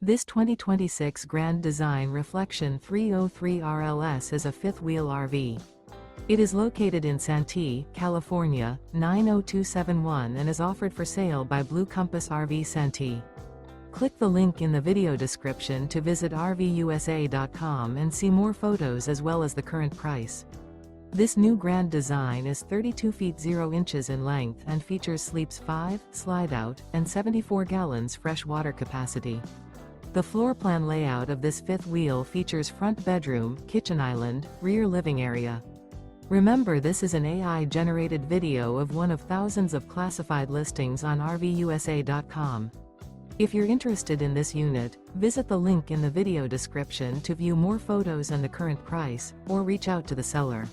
This 2026 Grand Design Reflection 303 RLS is a fifth-wheel RV. It is located in Santee, California, 90271 and is offered for sale by Blue Compass RV Santee. Click the link in the video description to visit RVUSA.com and see more photos as well as the current price. This new Grand Design is 32 feet 0 inches in length and features sleeps 5, Slideout, and 74 gallons fresh water capacity. The floor plan layout of this fifth wheel features front bedroom, kitchen island, rear living area. Remember, this is an AI-generated video of one of thousands of classified listings on RVUSA.com. If you're interested in this unit, visit the link in the video description to view more photos and the current price, or reach out to the seller.